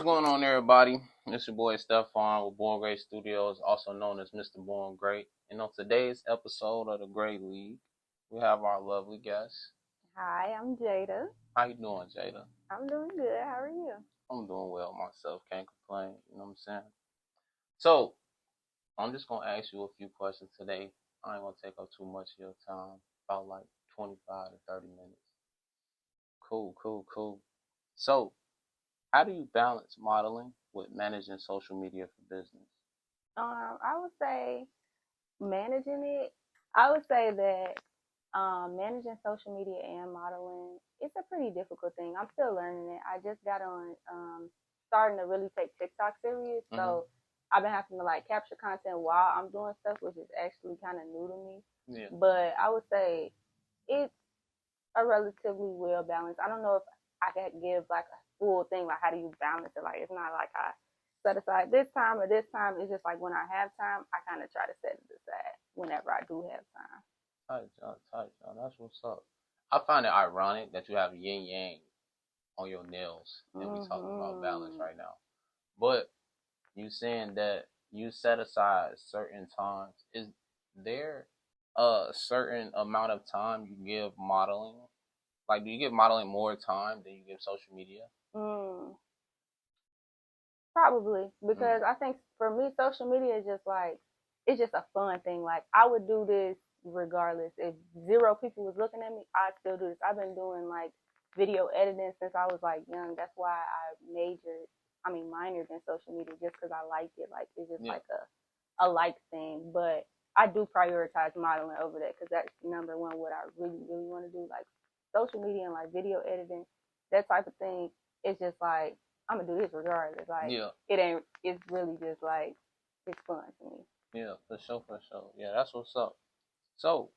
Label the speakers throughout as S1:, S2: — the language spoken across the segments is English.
S1: going on, everybody? It's your boy Stephfon with Born Great Studios, also known as Mr. Born Great. And on today's episode of the Great League, we have our lovely guest.
S2: Hi, I'm Jada.
S1: How you doing, Jada?
S2: I'm doing good. How are you?
S1: I'm doing well myself. Can't complain. You know what I'm saying? So, I'm just going to ask you a few questions today. I ain't going to take up too much of your time, about like 25 to 30 minutes. Cool. So, how do you balance modeling with managing social media for business?
S2: I would say managing it. I would say that managing social media and modeling, it's a pretty difficult thing. I'm still learning it. I just got on starting to really take TikTok serious. So I've been having to like capture content while I'm doing stuff, which is actually kind of new to me.
S1: Yeah.
S2: But I would say it's a relatively well balanced. I don't know if I could give like a full thing, like how do you balance it? Like it's not like I set aside this time or this time. It's just like when I have time, I kind of try to set it aside whenever I do have time.
S1: Tight, John. That's what's up. I find it ironic that you have yin yang on your nails and we talking about balance right now. But you saying that you set aside certain times. Is there a certain amount of time you give modeling? Like, do you give modeling more time than you give social media?
S2: Probably, because I think for me, social media is just like, it's just a fun thing. Like, I would do this regardless. If 0 people was looking at me, I'd still do this. I've been doing like video editing since I was like young. That's why I minored in social media, just because I liked it. Like, it's just like a like thing. But I do prioritize modeling over that because that's number one what I really want to do. Like, social media and like video editing, that type of thing. It's just like, I'm gonna do this regardless. Like, it's really just like, it's fun to me.
S1: Yeah, for sure. Yeah, that's what's up. So,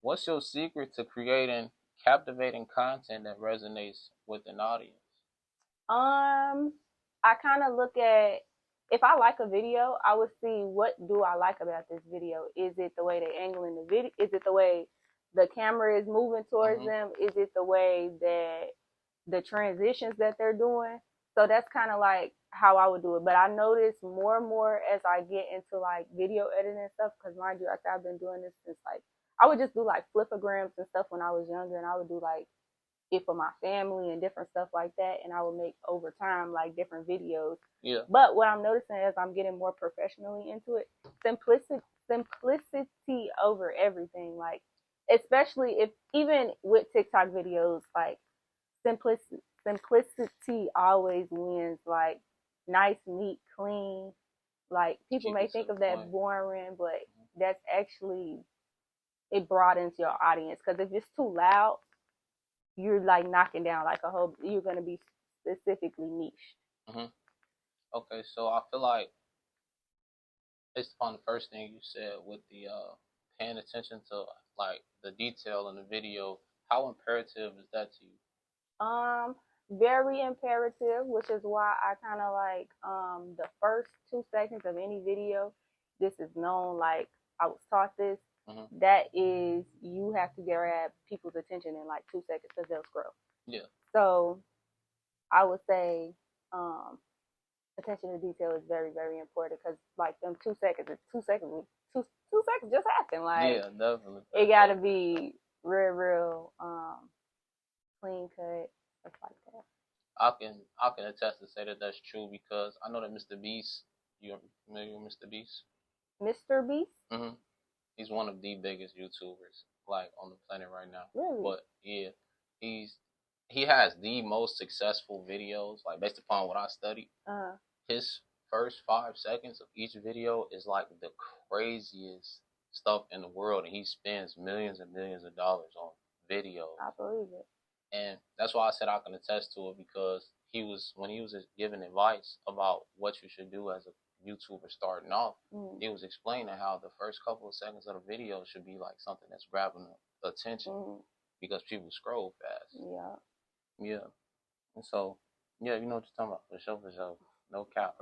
S1: what's your secret to creating captivating content that resonates with an audience?
S2: I kind of look at, if I like a video, I would see what do I like about this video. Is it the way they angling the video? Is it the way the camera is moving towards them? Is it the way that the transitions that they're doing? So that's kind of like how I would do it. But I notice more and more as I get into like video editing and stuff, because mind you, I've been doing this since like, I would just do like flipograms and stuff when I was younger, and I would do like it for my family and different stuff like that, and I would make over time like different videos.
S1: Yeah.
S2: But what I'm noticing as I'm getting more professionally into it, simplicity over everything. Like, especially if even with TikTok videos, like simplicity always wins. Like, nice, neat, clean. Like, people may think of that boring, but that's actually, it broadens your audience. Because if it's too loud, you're like knocking down like a whole, you're going to be specifically niche.
S1: Okay, so I feel like based upon the first thing you said with the paying attention to like the detail in the video, how imperative is that to you?
S2: Very imperative, which is why I kind of like the first 2 seconds of any video, this is known, like I was taught this. That is, you have to grab people's attention in like 2 seconds because they'll scroll.
S1: Yeah.
S2: So I would say attention to detail is very, very important, because like them 2 seconds, two seconds just happen. Like,
S1: yeah, definitely.
S2: It gotta be real clean cut, stuff like that.
S1: I can attest to say that that's true, because I know that Mr. Beast, you're familiar with Mr. Beast?
S2: Mr. Beast?
S1: He's one of the biggest YouTubers like on the planet right now.
S2: Really?
S1: But yeah, he has the most successful videos, like based upon what I studied. His first 5 seconds of each video is like the craziest stuff in the world, and he spends millions and millions of dollars on videos.
S2: I believe it.
S1: And that's why I said I can attest to it, because when he was giving advice about what you should do as a YouTuber starting off, he was explaining how the first couple of seconds of the video should be like something that's grabbing the attention, because people scroll fast. Yeah. And so, yeah, you know what you're talking about, for sure. No cap.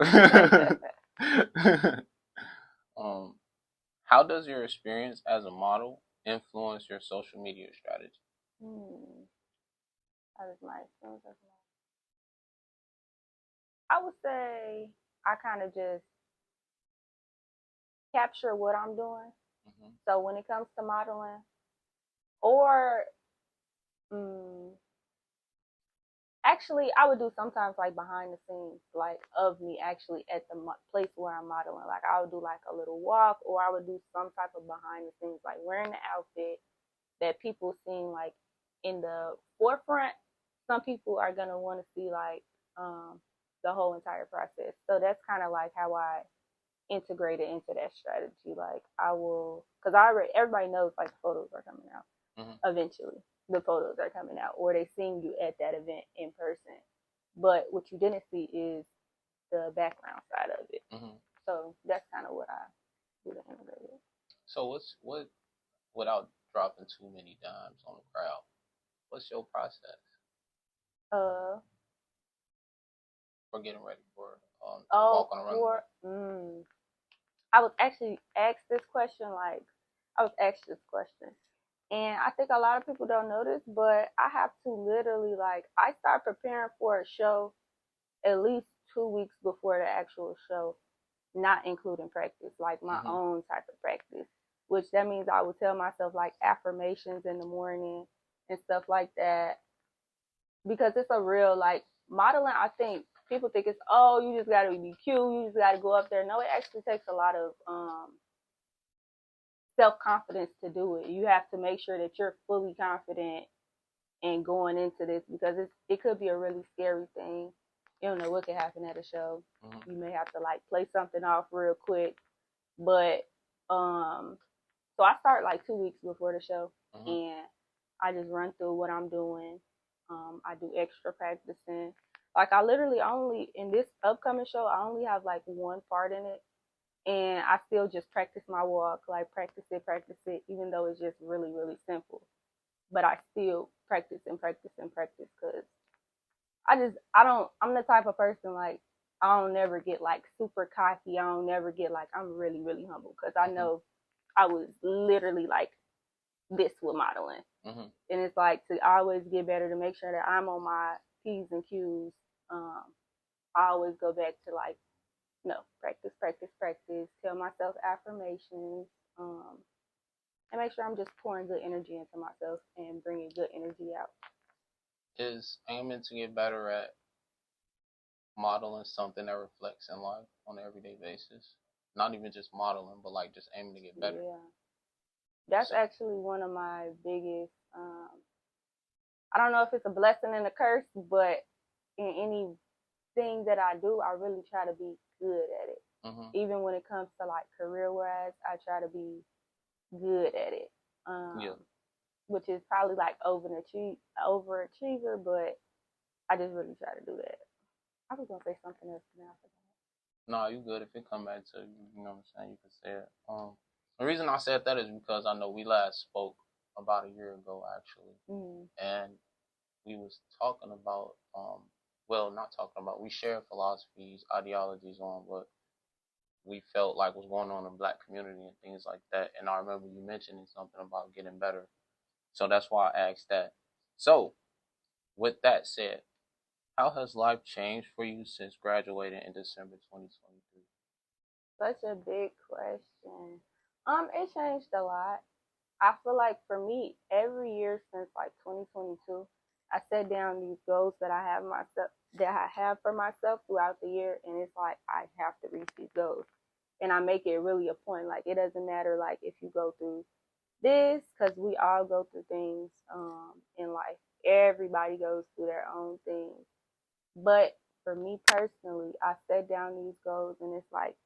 S1: How does your experience as a model influence your social media strategy?
S2: That is my experience as a model. I would say I kind of just capture what I'm doing.
S1: Mm-hmm.
S2: So when it comes to modeling, or mm, actually, I would do sometimes like behind the scenes, like of me actually at the place where I'm modeling. Like I would do like a little walk, or I would do some type of behind the scenes, like wearing the outfit that people seem like in the forefront. Some people are gonna want to see like the whole entire process. So that's kind of like how I integrate it into that strategy. Like I will, because I already everybody knows like the photos are coming out eventually. The photos are coming out, or they seen you at that event in person. But what you didn't see is the background side of it. So that's kind of what I do to integrate it.
S1: So what without dropping too many dimes on the crowd, what's your process for getting ready for walk on a runway?
S2: I was actually asked this question, like, I was asked this question. And I think a lot of people don't know this, but I have to literally, like, I start preparing for a show at least 2 weeks before the actual show, not including practice, like my own type of practice, which that means I would tell myself, like, affirmations in the morning and stuff like that. Because it's a real, like, modeling, I think people think it's, oh, you just got to be cute, you just got to go up there. No, it actually takes a lot of self-confidence to do it. You have to make sure that you're fully confident in going into this, because it could be a really scary thing. You don't know what could happen at a show. You may have to like play something off real quick. But so I start like 2 weeks before the show, and I just run through what I'm doing. I do extra practicing. Like I literally only in this upcoming show, I only have like one part in it, and I still just practice my walk, like practice it, even though it's just really, really simple. But I still practice because I'm the type of person, like, I don't never get like super cocky. I don't never get like, I'm really, really humble, because I know I was literally like this with modeling. And it's like to always get better, to make sure that I'm on my P's and Q's. I always go back to like, no, practice, tell myself affirmations, and make sure I'm just pouring good energy into myself and bringing good energy out.
S1: Is aiming to get better at modeling something that reflects in life on an everyday basis? Not even just modeling, but like just aiming to get better.
S2: Yeah, that's actually one of my biggest. I don't know if it's a blessing and a curse, but in anything that I do, I really try to be good at it. Even when it comes to like career wise, I try to be good at it. Which is probably like overachiever, but I just really try to do that. I was gonna say something else now.
S1: No, you good. If it come back to you know what I'm saying, you can say it. The reason I said that is because I know we last spoke about a year ago actually, and we was talking about well, not talking about. We shared philosophies, ideologies on what we felt like was going on in the Black community and things like that. And I remember you mentioning something about getting better. So that's why I asked that. So, with that said, how has life changed for you since graduating in December 2023?
S2: Such a big question. It changed a lot. I feel like for me, every year since like 2022, I set down these goals that I have for myself throughout the year, and it's like I have to reach these goals, and I make it really a point. Like it doesn't matter like if you go through this, because we all go through things in life. Everybody goes through their own things, but for me personally, I set down these goals, and it's like,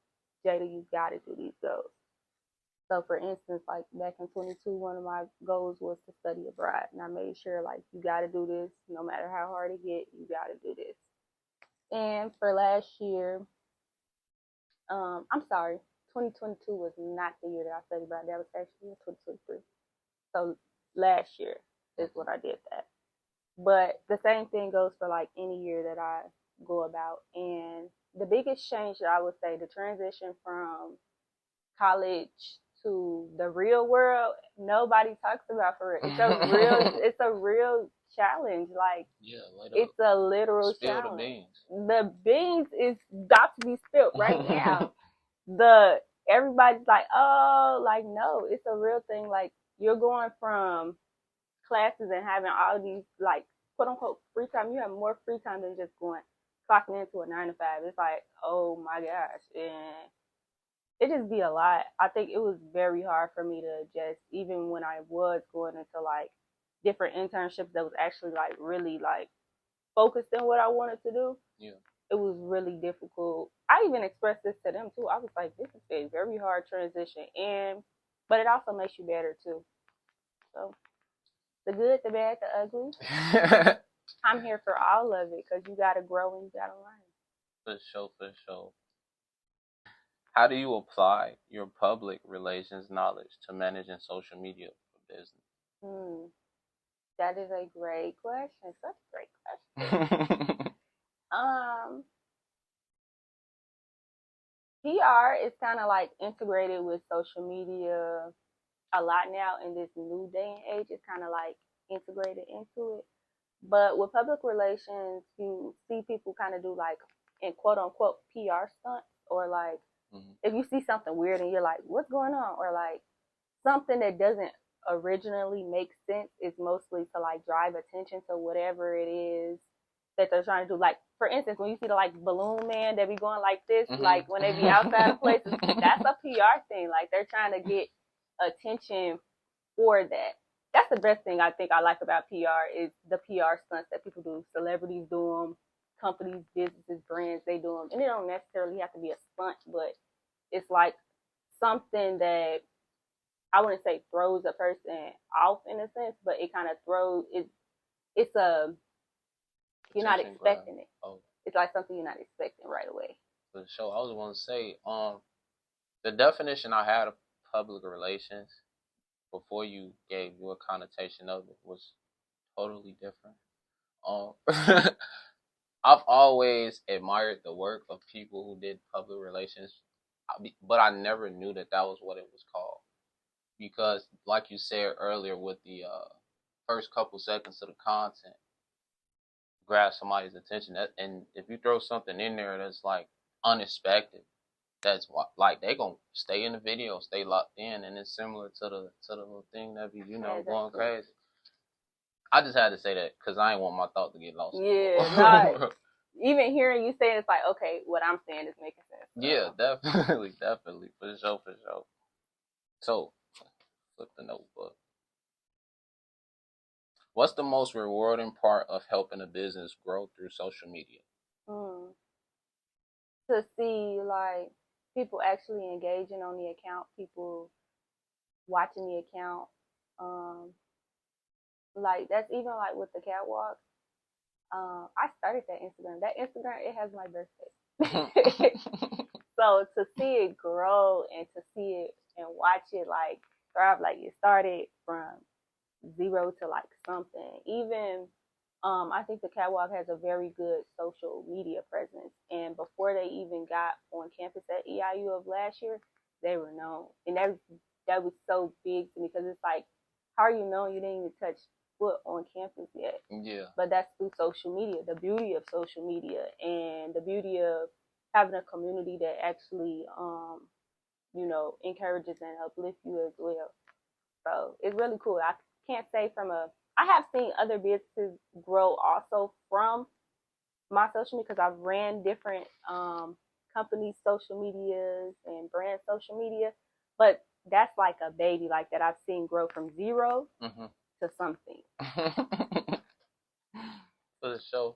S2: Jada, you got to do these goals. So for instance, like back in 22, one of my goals was to study abroad. And I made sure like, you got to do this. No matter how hard it get, you got to do this. And for last year, I'm sorry, 2022 was not the year that I studied abroad. That was actually 2023. So last year is what I did that. But the same thing goes for like any year that I go about. And the biggest change that I would say, the transition from college to the real world, nobody talks about for real. It's a real challenge. Like, it's a literal challenge. The beans is got to be spilled right now. Everybody's like, oh, like, no, it's a real thing. Like, you're going from classes and having all these, like, quote unquote free time. You have more free time than just clocking into a 9 to 5. It's like, oh my gosh. And it just be a lot. I think it was very hard for me to adjust, even when I was going into like different internships that was actually like really like focused in what I wanted to do.
S1: Yeah.
S2: It was really difficult. I even expressed this to them too. I was like, this is a very hard transition, but it also makes you better too. So the good, the bad, the ugly. I'm here for all of it because you gotta grow and you gotta learn.
S1: For sure. How do you apply your public relations knowledge to managing social media for business?
S2: That is a great question. Such a great question. PR is kind of like integrated with social media a lot now in this new day and age. It's kind of like integrated into it. But with public relations, you see people kind of do like, in quote unquote, PR stunts, or like, if you see something weird and you're like, what's going on? Or like something that doesn't originally make sense, is mostly to like drive attention to whatever it is that they're trying to do. Like, for instance, when you see the like balloon man that be going like this, like when they be outside of places, that's a PR thing. Like, they're trying to get attention for that. That's the best thing I think I like about PR, is the PR stunts that people do. Celebrities do them, companies, businesses, brands, they do them. And it don't necessarily have to be a stunt, but it's like something that I wouldn't say throws a person off in a sense, but it kind of throws it. It's you're not expecting it. Oh. It's like something you're not expecting right away.
S1: For sure. I was going to say, the definition I had of public relations before you gave your connotation of it was totally different. I've always admired the work of people who did public relations, but I never knew that was what it was called. Because, like you said earlier, with the first couple seconds of the content, grab somebody's attention. And if you throw something in there that's like unexpected, that's like they gonna stay in the video, stay locked in, and it's similar to the little thing that be going crazy. I just had to say that because I ain't want my thought to get lost.
S2: Yeah, even hearing you say it, it's like, okay, what I'm saying is making sense.
S1: Yeah, definitely, for sure. So, flip the notebook. What's the most rewarding part of helping a business grow through social media?
S2: To see like people actually engaging on the account, people watching the account. Like, that's even like with the catwalk. I started that Instagram. That Instagram, it has my birthday. So to see it grow and to see it and watch it like thrive, like it started from zero to like something. Even I think the catwalk has a very good social media presence. And before they even got on campus at EIU of last year, they were known. And that was so big to me, because it's like, how are you known? You didn't even touch foot on campus yet.
S1: Yeah.
S2: But that's through social media. The beauty of social media and the beauty of having a community that actually, encourages and uplifts you as well. So it's really cool. I can't say I have seen other businesses grow also from my social media, because I've ran different companies' social medias and brand social media, but that's like a baby like that I've seen grow from zero to something.
S1: For sure.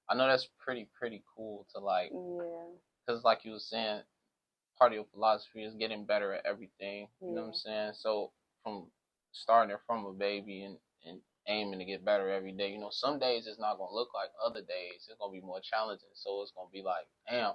S1: I know that's pretty cool to like. Yeah. Because like you were saying, part of your philosophy is getting better at everything. You know what I'm saying? So from starting from a baby and aiming to get better every day, some days it's not gonna look like other days. It's gonna be more challenging. So it's gonna be like, damn.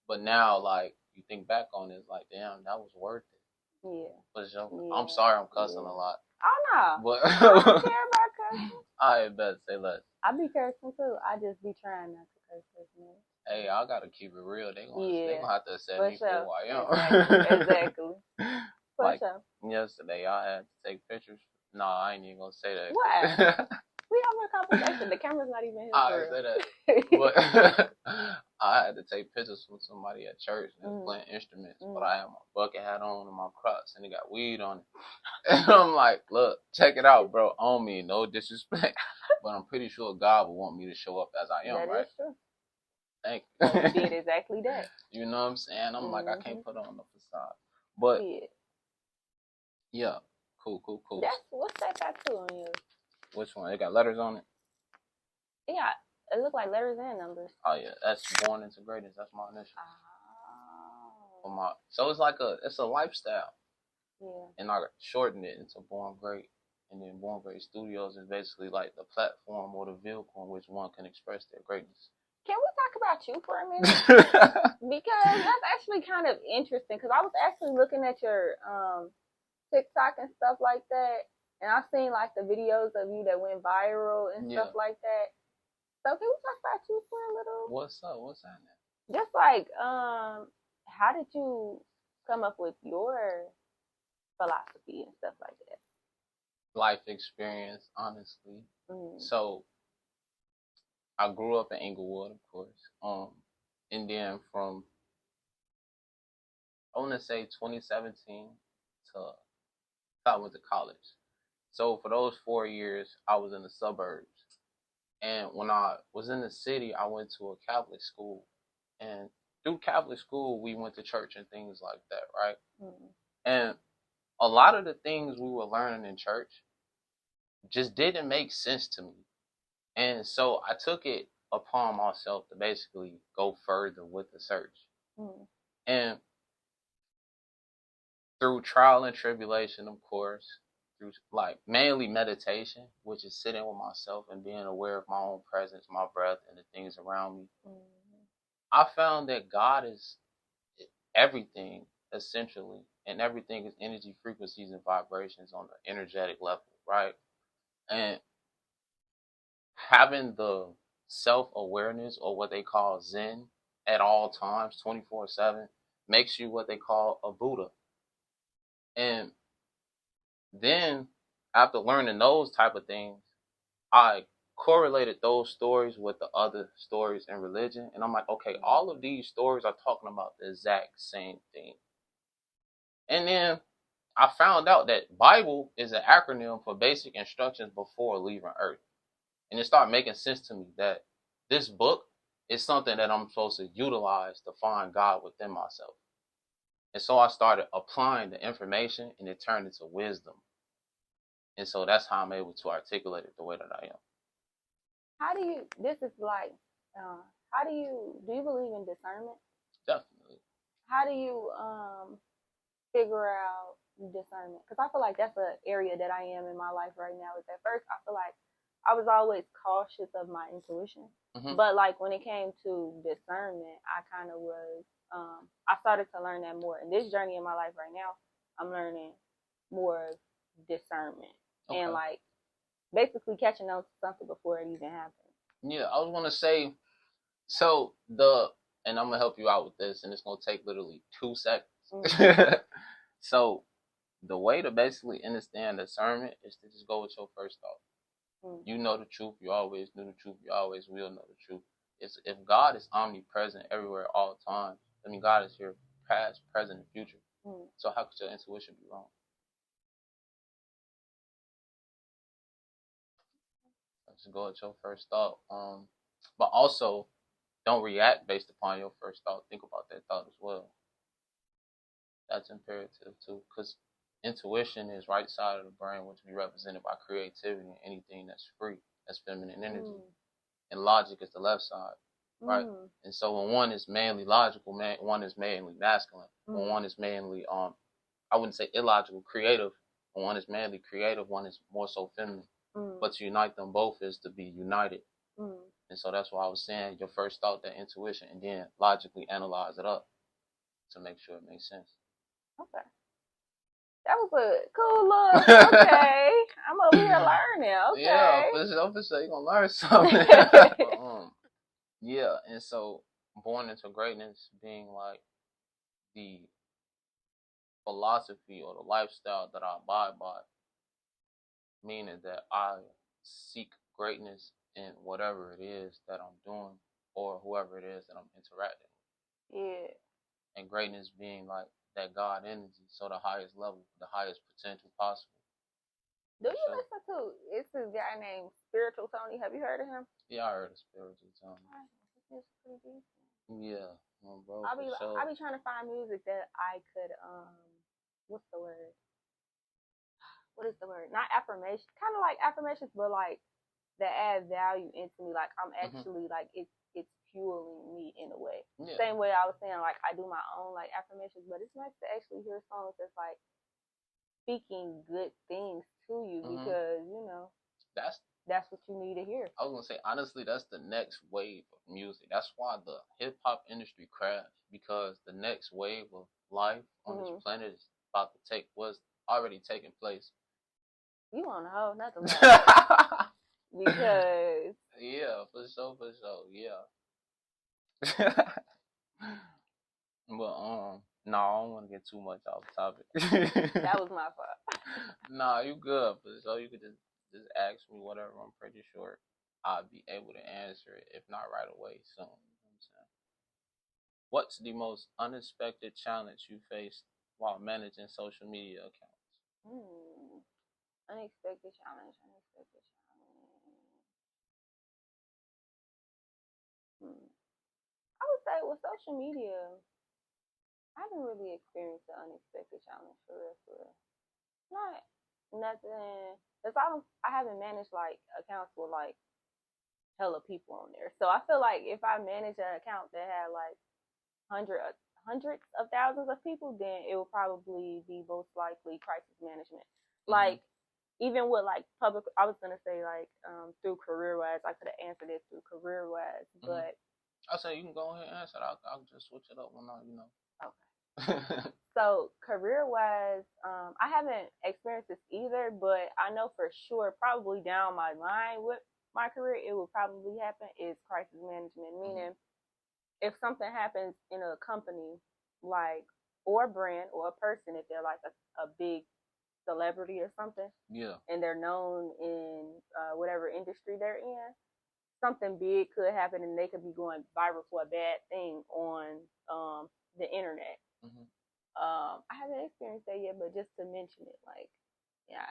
S1: But now, like, you think back on it, it's like, damn, that was worth it. Yeah. For sure. Yeah. I'm sorry, I'm cussing a lot.
S2: Oh no.
S1: But
S2: I don't care about cussing.
S1: I bet say less.
S2: I be cursing too. I just be trying not to curse as much.
S1: Hey, I gotta keep it real. They gonna have to accept me for who I am.
S2: Exactly.
S1: Like yesterday, I had to take pictures. No, I ain't even gonna say that.
S2: What? We have a conversation. The camera's not even here.
S1: I say that. But I had to take pictures with somebody at church and playing instruments. But I had my bucket hat on and my Crocs, and it got weed on it. And I'm like, look, check it out, bro. On me, no disrespect. But I'm pretty sure God will want me to show up as I am, right?
S2: That is true.
S1: Thank
S2: you. And you did exactly that.
S1: You know what I'm saying? I'm like, I can't put on the facade. But, yeah. Cool.
S2: What's that tattoo on you?
S1: Which one? It got letters on it?
S2: Yeah, it look like letters and numbers.
S1: Oh, yeah. That's born into greatness. That's my initial. So it's like it's a lifestyle.
S2: Yeah.
S1: And I shortened it into Born Great. And then Born Great Studios is basically like the platform or the vehicle in which one can express their greatness.
S2: Can we talk about you for a minute? Because that's actually kind of interesting. Because I was actually looking at your TikTok and stuff like that. And I've seen like the videos of you that went viral and stuff like that. So can we talk about you for a little?
S1: What's up? What's happening?
S2: Just like, how did you come up with your philosophy and stuff like that?
S1: Life experience, honestly. So I grew up in Inglewood, of course. And then from, I want to say 2017 to I went to college. So for those 4 years, I was in the suburbs. And when I was in the city, I went to a Catholic school. And through Catholic school, we went to church and things like that, right? And a lot of the things we were learning in church just didn't make sense to me. And so I took it upon myself to basically go further with the search. And through trial and tribulation, of course, through like mainly meditation, which is sitting with myself and being aware of my own presence, my breath, and the things around me, I found that God is everything, essentially, and everything is energy, frequencies, and vibrations on the energetic level, right? And having the self-awareness, or what they call Zen, at all times, 24/7, makes you what they call a Buddha. And then, after learning those type of things, I correlated those stories with the other stories in religion. And I'm like, okay, all of these stories are talking about the exact same thing. And then I found out that Bible is an acronym for basic instructions before leaving Earth. And it started making sense to me that this book is something that I'm supposed to utilize to find God within myself. And so I started applying the information, and it turned into wisdom. And so that's how I'm able to articulate it the way that I am.
S2: How do you, do you believe in discernment?
S1: Definitely.
S2: How do you figure out discernment? Because I feel like that's an area that I am in my life right now. Is at first I feel like I was always cautious of my intuition. But like when it came to discernment, I kind of was, I started to learn that more. In this journey in my life right now, I'm learning more discernment and like basically catching on to something before it even happens.
S1: Yeah, I was gonna say, and I'm gonna help you out with this, and it's gonna take literally 2 seconds. So the way to basically understand discernment is to just go with your first thought. You know the truth, you always knew the truth, you always will know the truth. If God is omnipresent everywhere all the time, I mean God is here past, present, and future. So how could your intuition be wrong? Just go with your first thought. But also don't react based upon your first thought. Think about that thought as well. That's imperative too, because intuition is right side of the brain, which is represented by creativity and anything that's free, that's feminine energy. And logic is the left side, right? And so when one is mainly logical, one is mainly masculine. When one is mainly, I wouldn't say illogical, creative. When one is mainly creative, one is more so feminine. But to unite them both is to be united. And so that's why I was saying your first thought, that intuition, and then logically analyze it up to make sure it makes sense.
S2: Okay. That was a cool look. Okay. I'm over here learning. Okay.
S1: Yeah, for sure you're going to learn something. Yeah, and so born into greatness being like the philosophy or the lifestyle that I abide by, meaning that I seek greatness in whatever it is that I'm doing or whoever it is that I'm interacting with.
S2: Yeah.
S1: And greatness being like that God energy, so the highest level, the highest potential possible.
S2: Do you listen to, it's this guy named Spiritual Tony. Have you heard of him?
S1: Yeah, I heard of Spiritual Tony.
S2: It's pretty decent.
S1: Yeah, bro.
S2: I be trying to find music that I could what's the word? What is the word? Not affirmation, kind of like affirmations, but like that add value into me. Like I'm actually like it's fueling me in a way. Yeah. Same way I was saying, like I do my own like affirmations, but it's nice to actually hear songs that's like speaking good things to you because you know that's what you need to hear.
S1: I was gonna say honestly, that's the next wave of music. That's why the hip hop industry crashed, because the next wave of life on this planet is about to was already taking place.
S2: You on a whole nother level. Because
S1: yeah, for sure, yeah. But no, I don't want to get too much off topic.
S2: That was my fault.
S1: Nah, you good. But so you could just ask me whatever. I'm pretty sure I'll be able to answer it, if not right away, soon. You know what I'm saying? What's the most unexpected challenge you faced while managing social media accounts?
S2: Unexpected challenge. I would say with social media, I haven't really experienced an unexpected challenge for real. Not nothing. Cause I haven't managed like accounts with like hella people on there. So I feel like if I manage an account that had like hundreds of thousands of people, then it will probably be most likely crisis management. Like even with like public, I was gonna say like through CareerWise, I could have answered it through CareerWise, but
S1: I say you can go ahead and answer it. I'll just switch it up when I,
S2: Okay. So CareerWise, I haven't experienced this either, but I know for sure, probably down my line with my career, it will probably happen is crisis management. Meaning, if something happens in a company, like or brand or a person, if they're like a big celebrity or something, and they're known in whatever industry they're in, something big could happen, and they could be going viral for a bad thing on the internet. I haven't experienced that yet, but just to mention it, like, yeah,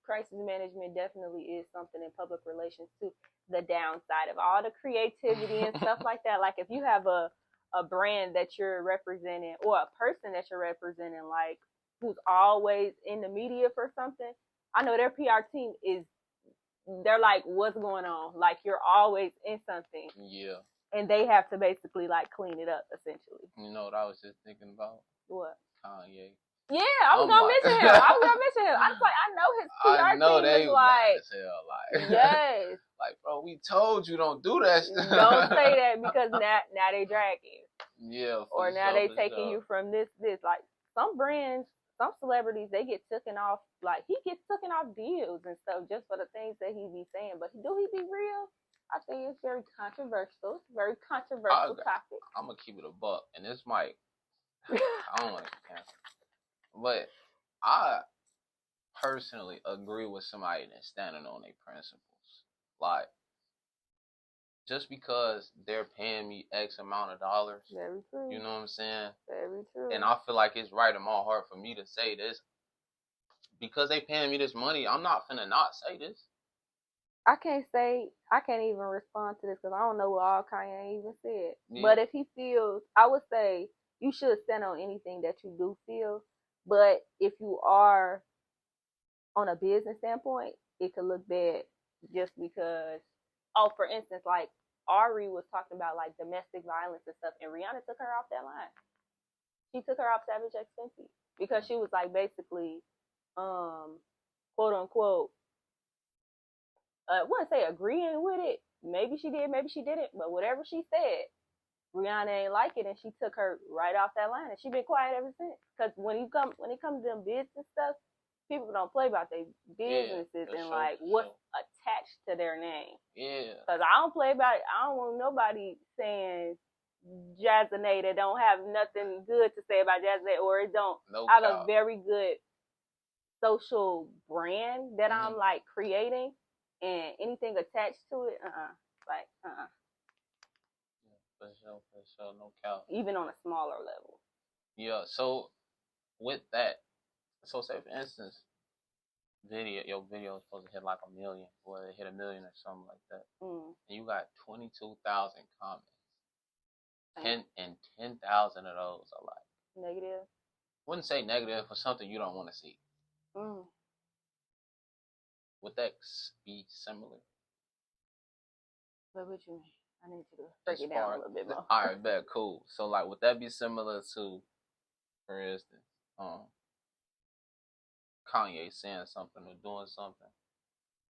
S2: crisis management definitely is something in public relations too. The downside of all the creativity and stuff like that. Like if you have a brand that you're representing or a person that you're representing, like who's always in the media for something, I know their PR team they're like, what's going on? Like you're always in something.
S1: Yeah.
S2: And they have to basically like clean it up essentially.
S1: You know what I was just thinking about?
S2: What?
S1: Kanye.
S2: Yeah, I was gonna mention him. I was like, I know his PR team is like,
S1: like,
S2: yes.
S1: Like, bro, we told you don't do that.
S2: Don't say that because now they dragging.
S1: Yeah.
S2: Or now they taking you from this. Like some brands, some celebrities, they get taken off. Like he gets taken off deals and stuff just for the things that he be saying. But do he be real? I think it's very controversial. Very controversial topic.
S1: I'm gonna keep it a buck, and this might. I don't want to cancel, but I personally agree with somebody that's standing on their principles. Like, just because they're paying me X amount of dollars,
S2: very true.
S1: You know what I'm saying?
S2: Very true.
S1: And I feel like it's right in my heart for me to say this. Because they paying me this money, I'm not finna not say this.
S2: I can't even respond to this because I don't know what all Kanye even said. Yeah. But if he feels, I would say you should stand on anything that you do feel. But if you are on a business standpoint, it could look bad just because, for instance, like Ari was talking about like domestic violence and stuff, and Rihanna took her off that line. She took her off Savage X Fenty because she was like basically, quote unquote, I wouldn't say agreeing with it. Maybe she did, maybe she didn't. But whatever she said, Rihanna ain't like it, and she took her right off that line, and she been quiet ever since. Because when it comes to them business stuff, people don't play about their businesses and like what's attached to their name.
S1: Yeah.
S2: Because I don't play about it. I don't want nobody saying Jazuanae that don't have nothing good to say about Jazuanae, or it don't have a very good social brand that I'm like creating, and anything attached to it,
S1: Yeah, for sure, no cap.
S2: Even on a smaller level.
S1: Yeah, so with that, so say for instance, your video is supposed to hit like 1 million, or it hit 1 million or something like that, and you got 22,000 comments. 10,000 of those are like
S2: negative.
S1: Wouldn't say negative for something you don't want to see. Would that be similar?
S2: What would you mean? I need you to break it down a little bit more.
S1: All right, bet, cool. So like, would that be similar to, for instance, Kanye saying something or doing something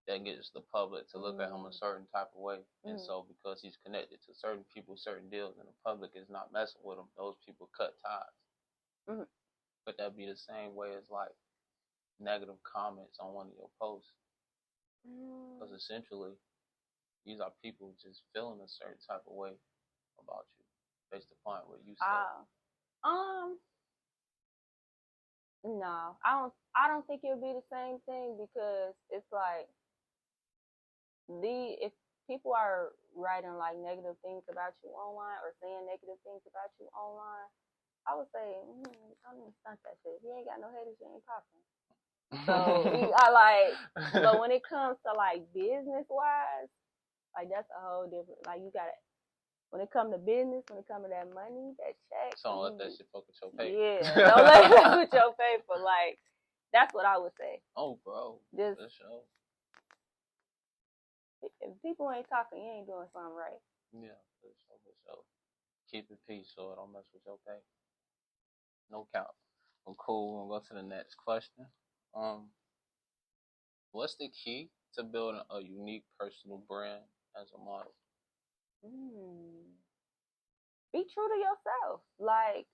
S1: that gets the public to look at him a certain type of way, and so because he's connected to certain people, certain deals, and the public is not messing with him, those people cut ties. Could that be the same way as like negative comments on one of your posts? Because essentially, these are people just feeling a certain type of way about you based upon what you said.
S2: No, I don't think it would be the same thing, because it's like if people are writing like negative things about you online or saying negative things about you online, I would say, don't even stunt that shit. If you ain't got no haters, you ain't popping. So I like, but when it comes to like business wise, like that's a whole different. Like you gotta, when it comes to business, when it comes to that money, that check.
S1: So don't let that shit fuck with your paper.
S2: Yeah, don't let it fuck with your paper. Like that's what I would say.
S1: Oh, bro, just for sure.
S2: If people ain't talking, you ain't doing something right.
S1: Yeah, for sure. Keep it peace so it don't mess with your paper. No count. Well, cool. We'll go to the next question. What's the key to building a unique personal brand as a model?
S2: Be true to yourself. Like,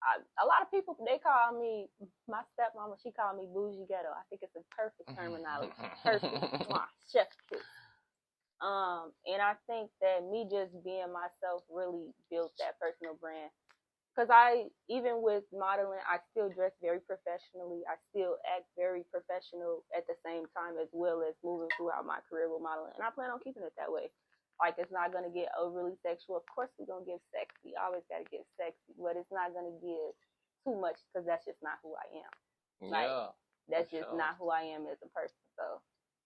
S2: a lot of people, they call me, my stepmama, she called me bougie ghetto. I think it's a perfect terminology. Perfect. Chef kiss. And I think that me just being myself really built that personal brand. Because even with modeling, I still dress very professionally. I still act very professional at the same time, as well as moving throughout my career with modeling. And I plan on keeping it that way. Like, it's not going to get overly sexual. Of course, we're going to get sexy. I always got to get sexy. But it's not going to get too much, because that's just not who I am. Like,
S1: yeah.
S2: That's just not who I am as a person. So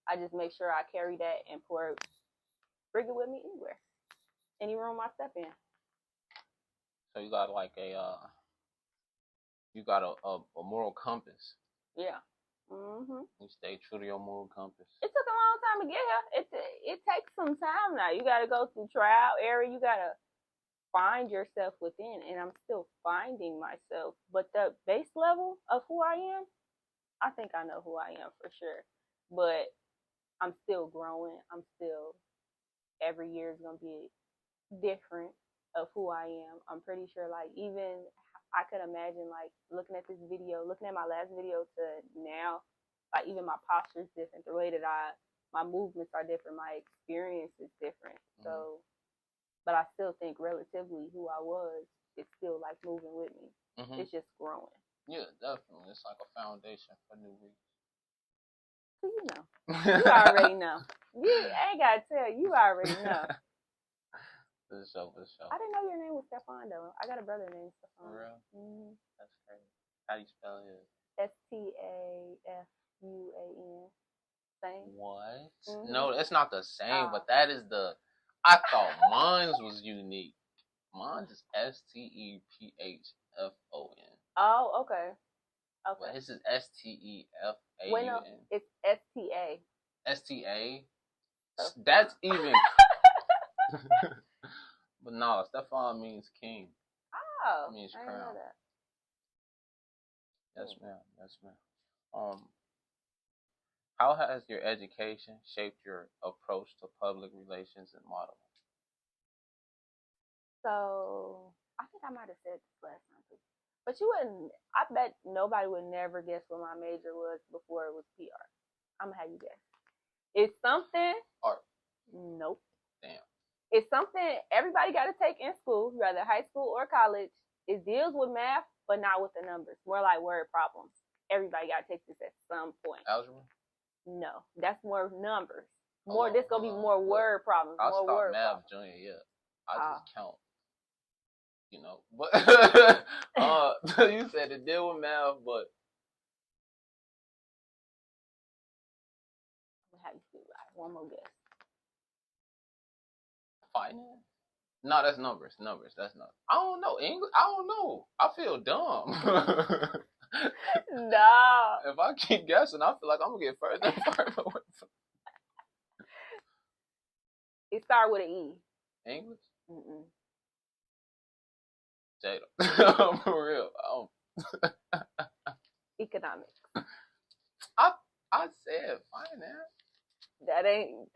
S2: I just make sure I carry that and bring it with me anywhere. Any room I step in.
S1: So you got like a moral compass.
S2: Yeah.
S1: You stay true to your moral compass.
S2: It took a long time to get here. It takes some time now. You got to go through trial, error. You got to find yourself within, and I'm still finding myself. But the base level of who I am, I think I know who I am for sure. But I'm still growing. Every year is going to be different of who I am. I'm pretty sure, like, even I could imagine, like, looking at my last video to now, like, even my posture is different. The way that my movements are different. My experience is different. So, but I still think relatively who I was is still, like, moving with me. It's just growing.
S1: Yeah, definitely. It's like a foundation for new weeks.
S2: So you know. You already know. I ain't got to tell you. You already know.
S1: For sure.
S2: I didn't know your name was Stephfon, though. I got a brother named Stephfon.
S1: For real? That's crazy. How do you spell his?
S2: Stefuan. Same.
S1: What? No, it's not the same, but that is I thought mine's was unique. Mine's is Stephfon.
S2: Oh, okay.
S1: But his is Stefaun.
S2: Wait, no, it's Sta.
S1: Sta? That's even. But no, Stephfon means king.
S2: Oh,
S1: it means
S2: crown.
S1: I didn't know that. Yes, ma'am. How has your education shaped your approach to public relations and modeling?
S2: So, I think I might have said this last time too. But you wouldn't, I bet nobody would never guess what my major was before it was PR. I'm going to have you guess. It's something.
S1: Art.
S2: Nope.
S1: Damn.
S2: It's something everybody got to take in school, whether high school or college. It deals with math, but not with the numbers. More like word problems. Everybody got to take this at some point.
S1: Algebra?
S2: No, that's more numbers. This gonna be more word problems.
S1: I
S2: more
S1: stopped
S2: word
S1: math
S2: problems.
S1: junior year. I just count. You know, but you said to deal with math, but
S2: How you feel? One more guess.
S1: finance? No, that's numbers. Numbers. That's not. I don't know English. I don't know. I feel dumb.
S2: No.
S1: If I keep guessing, I feel like I'm gonna get further and further away from.
S2: It started with an E.
S1: English?
S2: Mm-mm.
S1: Jada. For real.
S2: Economics.
S1: I said finance.
S2: That ain't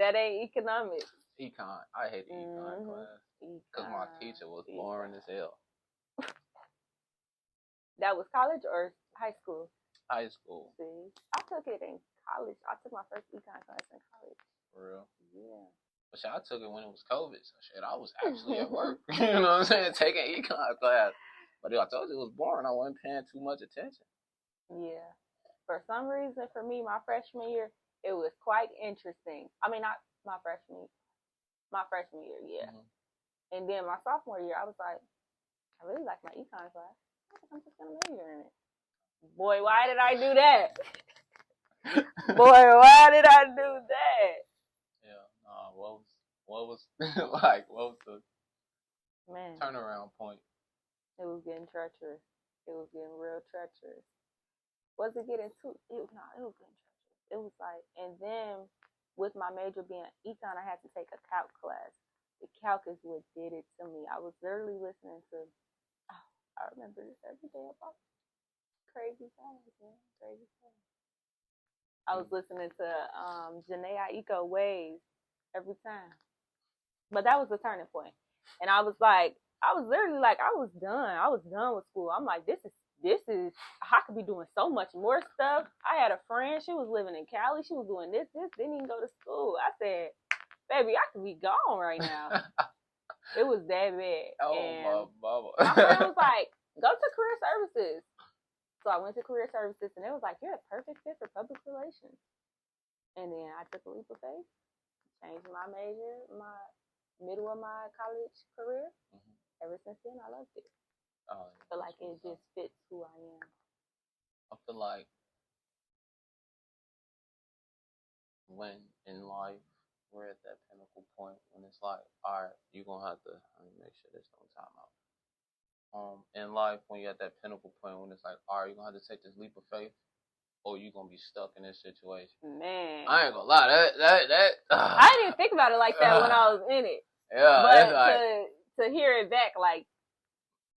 S2: economics.
S1: Econ. I hate the econ class because my teacher was boring as hell.
S2: That was college or high school?
S1: High school.
S2: See, I took it in college. I took my first econ class in college.
S1: For real?
S2: Yeah.
S1: But shit, I took it when it was COVID. So shit, I was actually at work. You know what I'm saying? Taking econ class. But I told you it was boring. I wasn't paying too much attention.
S2: Yeah. For some reason, for me, my freshman year, it was quite interesting. I mean, not my freshman year, yeah. Mm-hmm. And then my sophomore year, I was like, I really like my econ class. I'm just gonna major in it. Boy, why did I do that? Boy, why did I do that?
S1: Yeah, what was like? What was the turnaround point?
S2: It was getting treacherous. It was getting real treacherous. Was it getting too? It was getting treacherous. It was like, and then with my major being econ, I had to take a calc class. The calc is what did it to me. I was literally listening to. I remember this every day about crazy things, man. Crazy things. I was listening to Jazuanae Waves every time. But that was the turning point. And I was literally like, I was done. I was done with school. I'm like, this is, I could be doing so much more stuff. I had a friend, she was living in Cali. She was doing this, didn't even go to school. I said, baby, I could be gone right now. It was that bad.
S1: Oh,
S2: and
S1: my
S2: friend was like, go to career services. So I went to career services, and it was like, you're a perfect fit for public relations. And then I took a leap of faith, changed my major, my middle of my college career. Mm-hmm. Ever since then, I loved it. I feel like it just fits who I am.
S1: I feel like when in life we're at that pinnacle point when it's like, all right, you're gonna have to make sure this don't time out. In life, when you're at that pinnacle point when it's like, all right, you're gonna have to take this leap of faith, or you're gonna be stuck in this situation.
S2: Man,
S1: I ain't gonna lie, that
S2: I didn't even think about it like that when I was in it.
S1: Yeah,
S2: but
S1: like,
S2: to hear it back, like,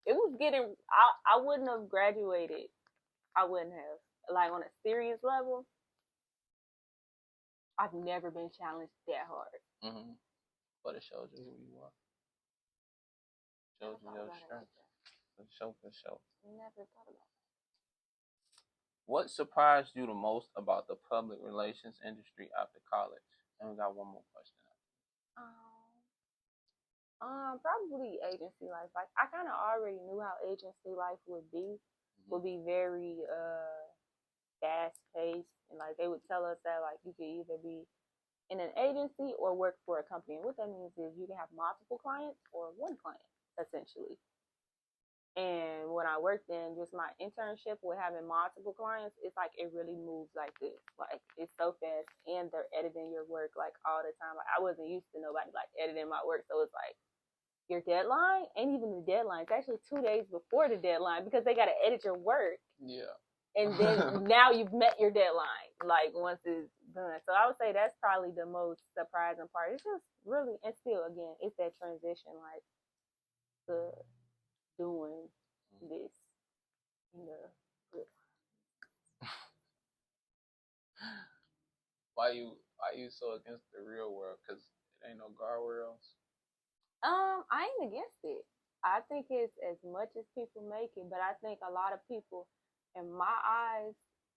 S2: it was getting. I wouldn't have graduated. I wouldn't have, like, on a serious level. I've never been challenged that hard.
S1: Mm-hmm. But it shows you who you are. Shows you your strength. For sure.
S2: Never thought about that.
S1: What surprised you the most about the public relations industry after college? And we got one more question.
S2: Probably agency life. Like, I kind of already knew how agency life would be. Mm-hmm. Would be very fast paced, and like they would tell us that like you could either be in an agency or work for a company. And what that means is you can have multiple clients or one client, essentially. And when I worked in just my internship with having multiple clients, it's like it really moves like this. Like, it's so fast, and they're editing your work like all the time. Like, I wasn't used to nobody like editing my work, so it's like your deadline ain't even the deadline. It's actually 2 days before the deadline because they got to edit your work.
S1: Yeah.
S2: And then now you've met your deadline, like, once it's done. So I would say that's probably the most surprising part. It's just really, and still, again, it's that transition, like, to doing this in the good.
S1: Why you so against the real world? Because it ain't no guardrails?
S2: I ain't against it. I think it's as much as people make it, but I think a lot of people, in my eyes,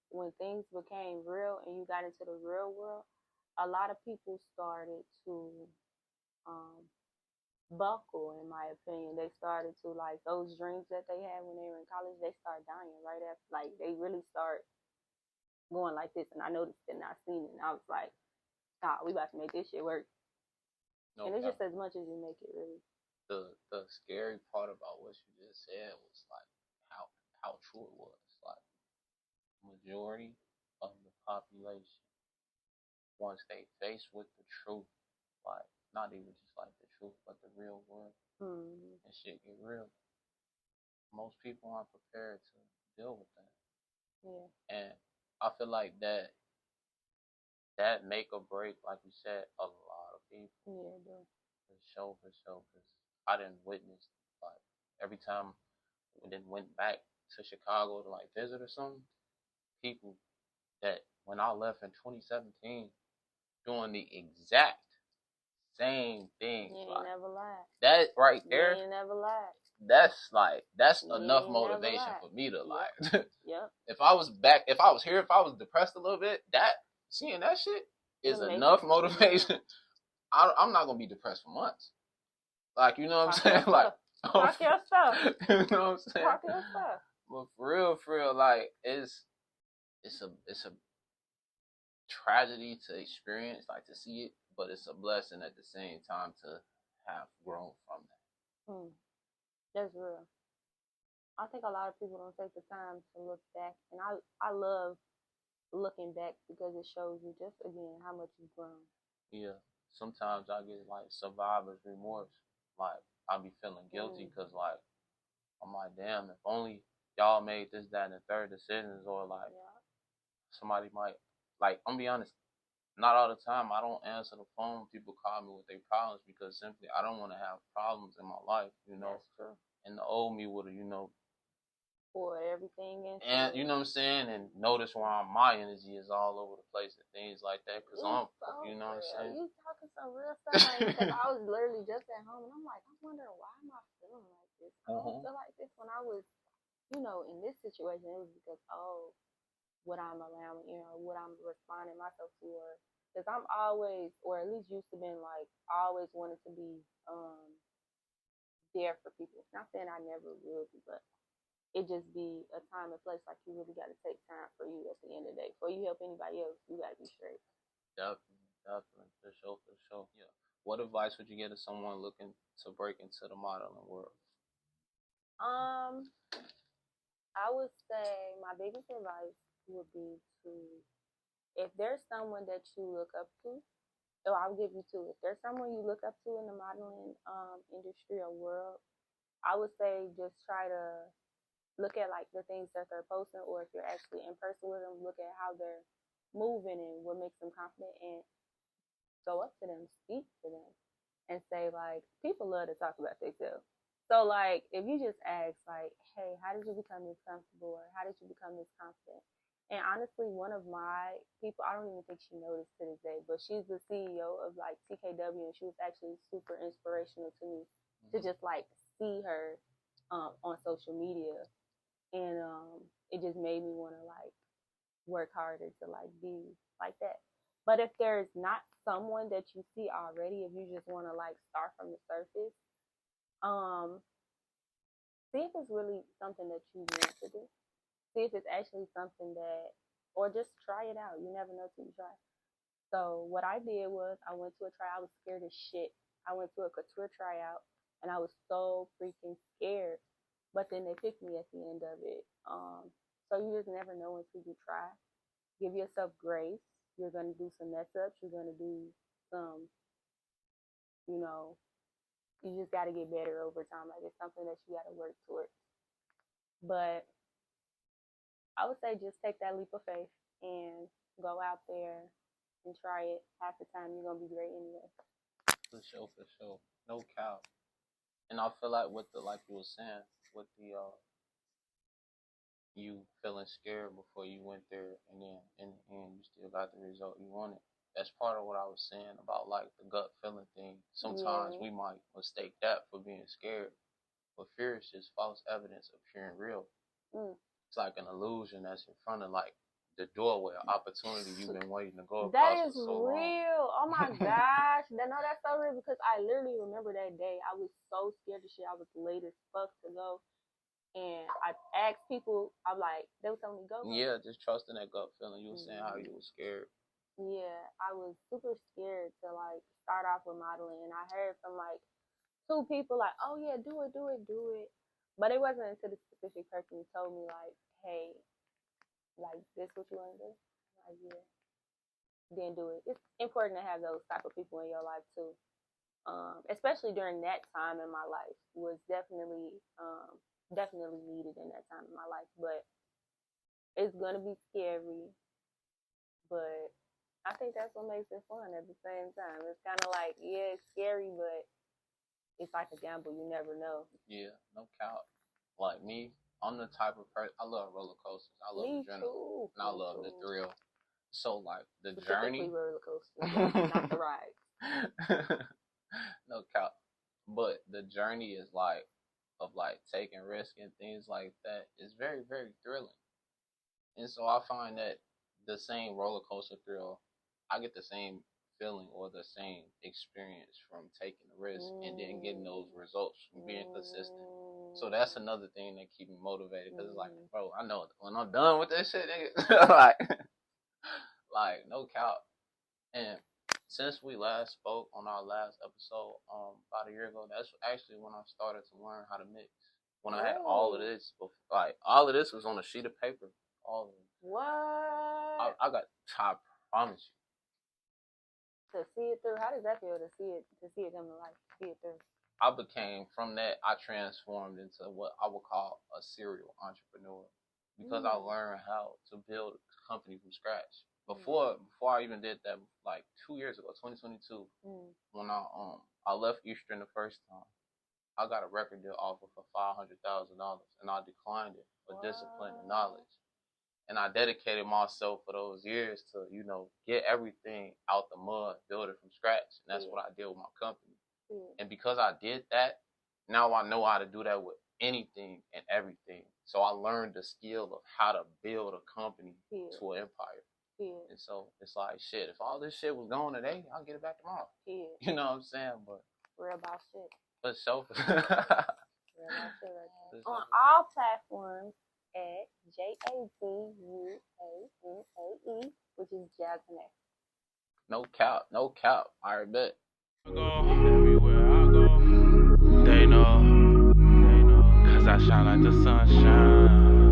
S2: when things became real and you got into the real world, a lot of people started to buckle, in my opinion. They started to, like, those dreams that they had when they were in college, they start dying right after, like, they really start going like this. And I noticed it and I seen it, and I was like, ah, we about to make this shit work.
S1: No
S2: and it's
S1: cap.
S2: just as much as you make it, really.
S1: The scary part about what you just said was like how true it was. Like majority of the population, once they face with the truth, like not even just like the truth, but the real world, and shit get real. Most people aren't prepared to deal with that.
S2: Yeah.
S1: And I feel like that make or break, like you said, a lot of people.
S2: Yeah, it does.
S1: For sure, because I didn't witness like every time we then went back to Chicago to like visit or something, people that when I left in 2017 doing the exact same things.
S2: You ain't
S1: like
S2: never lied.
S1: that right there.
S2: You ain't never lied.
S1: That's
S2: You
S1: enough
S2: ain't
S1: motivation
S2: never lied.
S1: for me to
S2: Yep.
S1: like.
S2: Yep.
S1: If I was back, if I was here, if I was depressed a little bit, that seeing that shit is
S2: It'll make
S1: enough
S2: you-
S1: motivation. I'm not gonna be depressed for months. Like you know what I'm
S2: Talk
S1: saying?
S2: your
S1: Like
S2: Talk your stuff.
S1: you know what I'm saying?
S2: Talk your stuff.
S1: But for real, like it's a tragedy to experience, like to see it, but it's a blessing at the same time to have grown from that.
S2: That's real. I think a lot of people don't take the time to look back, and I love looking back because it shows you just again how much you've grown.
S1: Yeah, sometimes I get like survivor's remorse. Like I be feeling guilty because like I'm like, damn, if only y'all made this, that, and the third decisions, or like somebody might like. I'm be honest, not all the time. I don't answer the phone. People call me with their problems because simply I don't want to have problems in my life. You know,
S2: That's true.
S1: And the old me would have,
S2: For everything
S1: and you know what I'm saying, and notice where my energy is all over the place and things like that. Cause I'm, you know what I'm saying.
S2: You talking some real stuff, like, cause I was literally just at home and I'm like, I'm wondering why am I feeling like this? I don't feel like this when I was, in this situation. It was because what I'm allowing, what I'm responding myself to, or because I'm always, or at least used to been like, always wanted to be there for people. Not saying I never will be, but it just be a time and place. Like you really got to take time for you at the end of the day. Before you help anybody else, you got to be straight.
S1: Definitely, for sure. Yeah. What advice would you give to someone looking to break into the modeling world?
S2: I would say my biggest advice would be to, if there's someone that you look up to, I'll give you two. If there's someone you look up to in the modeling industry or world, I would say just try to look at like the things that they're posting, or if you're actually in person with them, look at how they're moving and what makes them confident, and go up to them, speak to them, and say like, people love to talk about themselves. So like, if you just ask like, hey, how did you become this comfortable, or how did you become this confident? And honestly, one of my people, I don't even think she noticed to this day, but she's the CEO of like TKW, and she was actually super inspirational to me to just like see her on social media, and it just made me want to like work harder to like be like that. But if there's not someone that you see already, if you just want to like start from the surface, see if it's really something that you want to do. See if it's actually something that, or just try it out. You never know till you try. So what I did was I went to a try. I was scared as shit. I went to a couture tryout, and I was so freaking scared. But then they picked me at the end of it. So you just never know until you try. Give yourself grace. You're gonna do some mess ups. You're gonna do some, you know, you just got to get better over time. Like it's something that you got to work towards. But I would say just take that leap of faith and go out there and try it. Half the time you're gonna be great anyway.
S1: For sure. No cap. And I feel like with the, like you were saying, with the you feeling scared before you went there, and then in the end you still got the result you wanted. That's part of what I was saying about like the gut feeling thing. Sometimes we might mistake that for being scared, but fear is just false evidence appearing real. It's like an illusion that's in front of like the doorway, of opportunity you've been waiting to go across.
S2: That is
S1: for so
S2: real.
S1: long.
S2: Oh my gosh. No, that's so real because I literally remember that day. I was so scared of shit. I was late as fuck to go. And I asked people, I'm like, they were telling me go.
S1: Yeah, just trusting that gut feeling. You were saying how you were scared.
S2: Yeah, I was super scared to like start off with modeling. And I heard from like 2 people like, oh yeah, do it. But it wasn't until the specific person who told me like, hey, like this what you want to do? Like, yeah. Then do it. It's important to have those type of people in your life too. Especially during that time in my life was definitely needed in that time in my life. But it's gonna be scary. But I think that's what makes it fun at the same time. It's kind of like, yeah, it's scary, but it's like a gamble. You never know.
S1: Yeah, no doubt. Like me, I'm the type of person, I love roller coasters. I love adrenaline. And I love the thrill. So, like, the journey.
S2: Roller coasters, not the ride.
S1: No doubt. But the journey is like, of like taking risk and things like that is very, very thrilling. And so I find that the same roller coaster thrill, I get the same feeling or the same experience from taking the risk and then getting those results from being consistent. So that's another thing that keep me motivated because it's like, bro, I know when I'm done with this shit, nigga, like no cap. And since we last spoke on our last episode, about a year ago, that's actually when I started to learn how to mix. When I had all of this, like all of this was on a sheet of paper. All of it.
S2: What?
S1: I got. I promise you.
S2: To see it through, how does that feel to see it come to life, see it through?
S1: I became, from that, I transformed into what I would call a serial entrepreneur because I learned how to build a company from scratch. Before I even did that, like 2 years ago, 2022, when I left Eastern the first time, I got a record deal offer for $500,000 and I declined it for discipline and knowledge. And I dedicated myself for those years to, get everything out the mud, build it from scratch. And that's what I did with my company. And because I did that, now I know how to do that with anything and everything. So I learned the skill of how to build a company to an empire. And so it's like, shit, if all this shit was gone today, I'll get it back tomorrow. You know what I'm saying? But
S2: real about shit.
S1: For sure.
S2: Real about shit right on all platforms at Jazuanae, which is Jazuanae.
S1: No cap. I bet.
S3: I go everywhere I go. They know, 'cause I shine like the sunshine.